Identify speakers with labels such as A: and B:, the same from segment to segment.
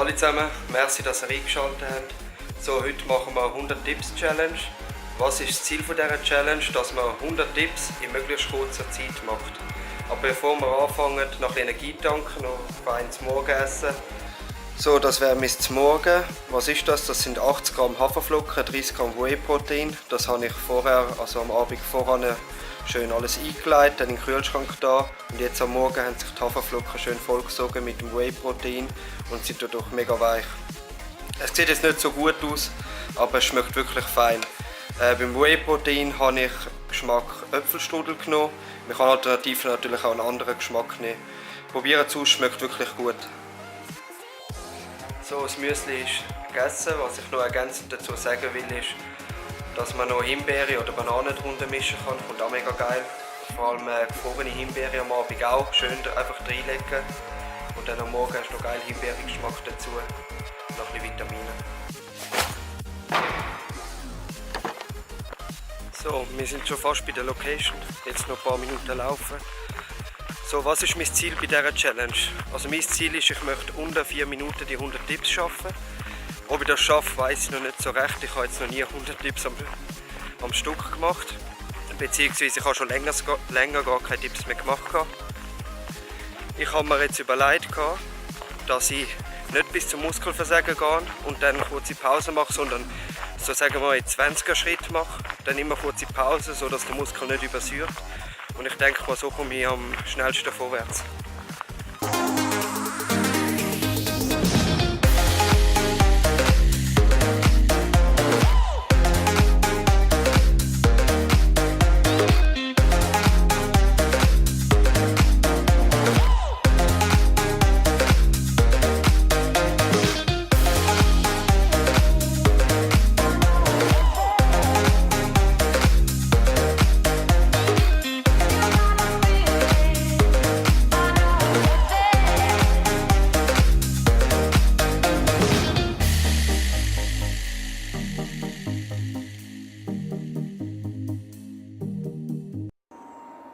A: Hallo zusammen, merci, dass ihr eingeschaltet habt. So, heute machen wir eine 100 Tipps Challenge. Was ist das Ziel dieser Challenge? Dass man 100 Tipps in möglichst kurzer Zeit macht. Aber bevor wir anfangen, noch Energie tanken, noch ein Morgenessen. So, das wäre mein Morgen. Was ist das? Das sind 80 Gramm Haferflocken, 30 Gramm Whey-Protein. Das habe ich vorher, also am Abend vorher, schön alles eingelegt, dann in den Kühlschrank da. Und jetzt am Morgen haben sich die Haferflocken schön vollgesogen mit dem Whey-Protein und sind dadurch mega weich. Es sieht jetzt nicht so gut aus, aber es schmeckt wirklich fein. Beim Whey-Protein habe ich Geschmack Äpfelstrudel genommen. Man kann alternativ natürlich auch einen anderen Geschmack nehmen. Probieren es aus, schmeckt wirklich gut. So, das Müsli ist gegessen. Was ich noch ergänzend dazu sagen will, ist, dass man noch Himbeere oder Bananen drunter mischen kann. Kommt auch mega geil. Vor allem gefrorene Himbeere am Abend auch. Schön einfach reinlegen. Und dann am Morgen hast du noch geil Himbeergeschmack dazu. Und noch ein bisschen Vitamine. So, wir sind schon fast bei der Location. Jetzt noch ein paar Minuten laufen. So, was ist mein Ziel bei dieser Challenge? Also mein Ziel ist, ich möchte unter 4 Minuten die 100 Tipps schaffen. Ob ich das schaffe, weiß ich noch nicht so recht. Ich habe jetzt noch nie 100 Tipps am Stück gemacht. Beziehungsweise ich habe schon länger gar keine Tipps mehr gemacht. Ich habe mir jetzt überlegt, dass ich nicht bis zum Muskelversagen gehe und dann eine kurze Pause mache, sondern so sagen wir in 20er Schritt mache. Dann immer kurze Pause, sodass der Muskel nicht übersäuert. Und ich denke mal, so komme ich am schnellsten vorwärts.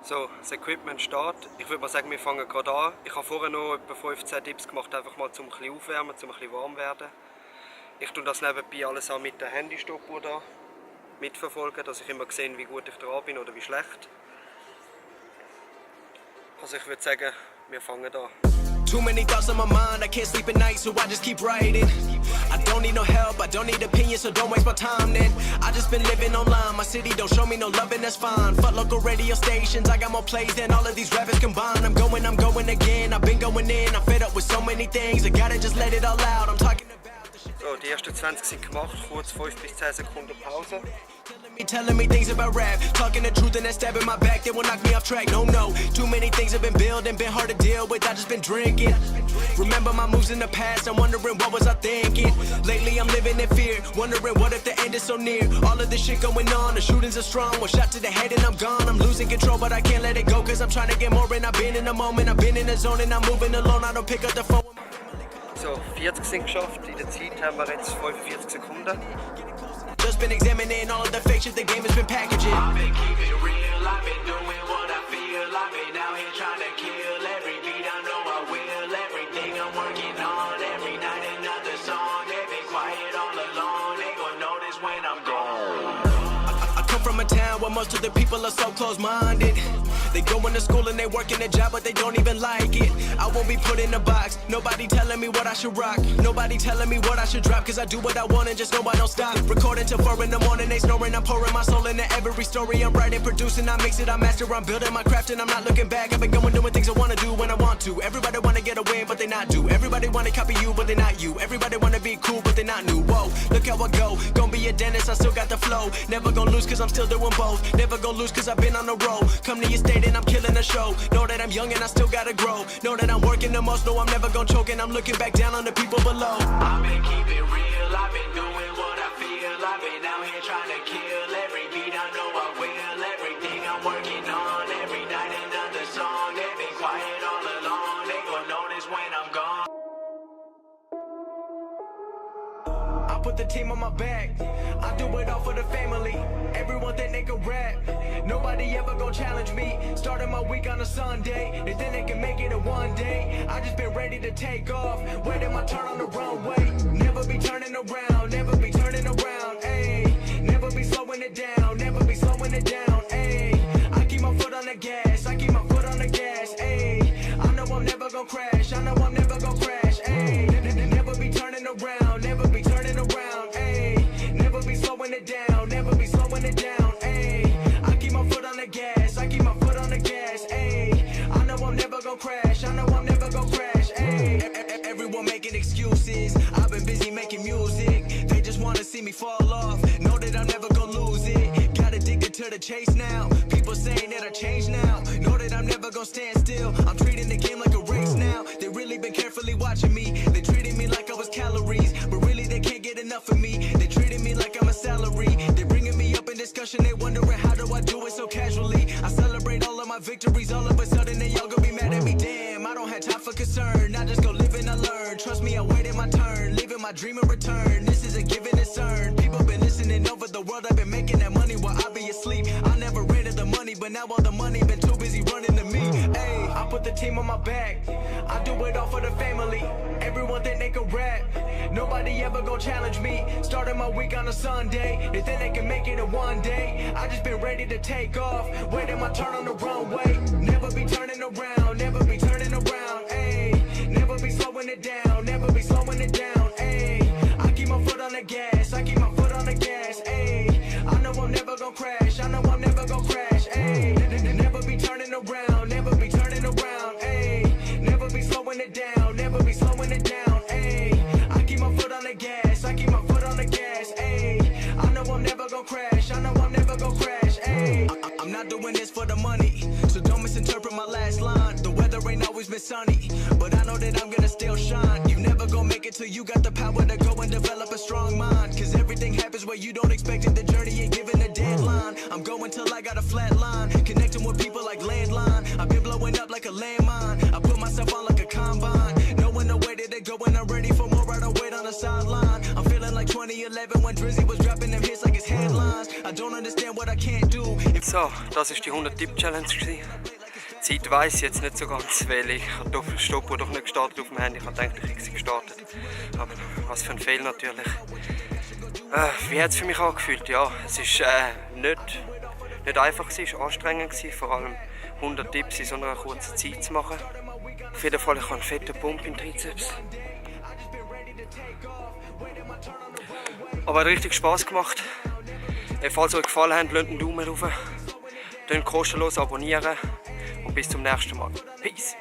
A: So, das Equipment steht. Ich würde mal sagen, wir fangen gerade an. Ich habe vorher noch etwa 15 Tipps gemacht, einfach mal zum ein bisschen aufwärmen, zum ein bisschen warm werden. Ich tue das nebenbei alles auch mit der Handystoppuhr da mitverfolgen, dass ich immer sehe, wie gut ich dran bin oder wie schlecht. Also ich würde sagen, wir fangen an.
B: Too many thoughts on my mind, I can't sleep at night, so I just keep writing. I don't need no help, I don't need opinions, so don't waste my time then. I just been living online, my city don't show me no love and that's fine. Fuck local radio stations, I got more plays than all of these rappers combined. I'm going again, I've been going in, I'm fed up with so many things, I gotta just let it all out, I'm talking about the shit.
A: So, die ersten 20 sind gemacht, kurz 5 bis 10 Sekunden Pause.
B: Telling me things about rap, talking the truth and that stab in my back, they will knock me off track. No, too many things have been building, been hard to deal with, I just been drinking. Remember my moves in the past, I'm wondering what was I thinking. Lately I'm living in fear, wondering what if the end is so near. All of this shit going on, the shootings are strong, one shot to the head and I'm gone. I'm losing control but I can't let it go, cause I'm trying to get more and I've been in the moment, I've been in the zone and I'm moving alone, I don't pick up the phone.
A: So, 40 sind geschafft, in der Zeit haben wir jetzt 45 Sekunden.
B: Just been examining all of the fake shit the game has been packaging.
C: I've been keeping real, I've been doing what I feel. I've been out here trying to kill every beat, I know I will. Everything I'm working on, every night another song. They've been quiet all along, they gon' notice when I'm gone.
B: I come from a town where most of the people are so close-minded. They go into school and they work in a job but they don't even like it. I won't be put in a box, nobody telling me what I should rock. Nobody telling me what I should drop, cause I do what I want and just know I don't stop. Recording till 4 in the morning, they snoring, I'm pouring my soul into every story. I'm writing, producing, I mix it, I master, I'm building my craft and I'm not looking back. I've been going doing things I wanna do when I want to. Everybody wanna get a win but they not do. Everybody wanna copy you but they not you. Everybody wanna be cool but they not new. Whoa, look how I go, gonna be a dentist, I still got the flow. Never gonna lose cause I'm still doing both. Never gonna lose cause I've been on the road. Come to your state and I'm killing the show. Know that I'm young and I still gotta grow. Know that I'm working the most, know I'm never gonna choke. And I'm looking back down on the people below.
C: I've been keeping real, I've been doing what I feel. I've been out here trying to kill every beat, I know I will. Everything I'm working on, every night another song. They've been quiet all along, they gon' notice when I'm gone.
B: I put the team on my back, I do it all for the family. Everyone think they can rap, Nobody ever gon' challenge me. Started my week on a Sunday. They think they can make it in one day. I just been ready to take off. Waiting my turn on the runway. Never be turning around. Never be turning around. Ayy. Never be slowing it down. Never be slowing it down. Ayy. I keep my foot on the gas. I keep my foot on the gas. Ayy. I know I'm never gon' crash. I know I'm never gon' crash. Ayy. Never be turning around. Never be turning around. Ayy. Never be slowing it down. Never be slowing it down. Ayy. I keep my foot on the gas. I keep my foot on the gas. Ayy. I know I'm never gon' crash. I know I'm never gon' crash. Ayy. Everyone making excuses. I've been busy making music. They just wanna see me fall off. Know that I'm never gon' lose it. Got addicted to the chase now. People saying that I changed now. Know that I'm never gon' stand still. I'm treating the game like a race now. They really been carefully watching me. They treating me like I was calories, but really they can't get enough of me. They treating me like I'm a salary. They bringing me up in discussion. They wondering how do I do it so casually. I celebrate all of my victories. All of a sudden they all gonna be mad at me. Damn, I don't have time for concern. I just go live and I learn. Trust me, I waited my turn. Living my dream in return. This is a given, it's earned. People been listening over the world. I've been making that money while I be asleep. I never ran to the money, but now all the money been too busy running to me. Hey, I put the team on my back. I do it all for the family. Everyone think they can rap. Nobody ever gon' challenge me. Started my week on a Sunday. They think they can make it in one day. I just been ready to take off. Waiting my turn on the runway. Never be turning around. Never be turning around. Ayy. Never be slowing it down. Never be slowing it down. Ayy. I keep my foot on the gas. I keep my foot on the gas. Ayy. I know I'm never gon' crash. I know I'm never gon' crash. Ayy. Never be turning around. Never be turning around. Ayy. Never be slowing it down. Never be slowing it down. Ayy. I keep my foot on the gas. I keep my foot on the gas. Ayy. I know I'm never gon' crash. I know I'm never gon' crash. Ayy. I'm not doing this for the money, so don't misinterpret my last line. The weather ain't always been sunny, but I know that I'm gonna still shine. You never gon' make it till you got the power to go and develop a strong mind. Cause everything happens where you don't expect it. The journey ain't given a deadline. I'm going till I got a flat line, connecting with people like landline. I've been blowing up like a landmine. I put myself on like a combine, knowing the way that they go and I'm ready for more. I don't wait on the sideline. I'm feeling like 2011 when Drizzy was dropping them hits like his headlines. I don't understand what I can't do.
A: So, das war die 100-Tipp-Challenge. Zeit weiss ich jetzt nicht so ganz, weil ich die Stoppuhr doch nicht gestartet auf dem Handy. Ich dachte, ich hätte sie gestartet. Aber was für ein Fail natürlich. Wie hat es für mich angefühlt? Ja, es war nicht einfach, es war anstrengend, vor allem 100 Tipps in so einer kurzen Zeit zu machen. Auf jeden Fall, ich habe einen fetten Pump in Trizeps. Aber hat richtig Spass gemacht. Falls euch gefallen hat, lasst einen Daumen rauf. Dann kostenlos abonnieren und bis zum nächsten Mal. Peace!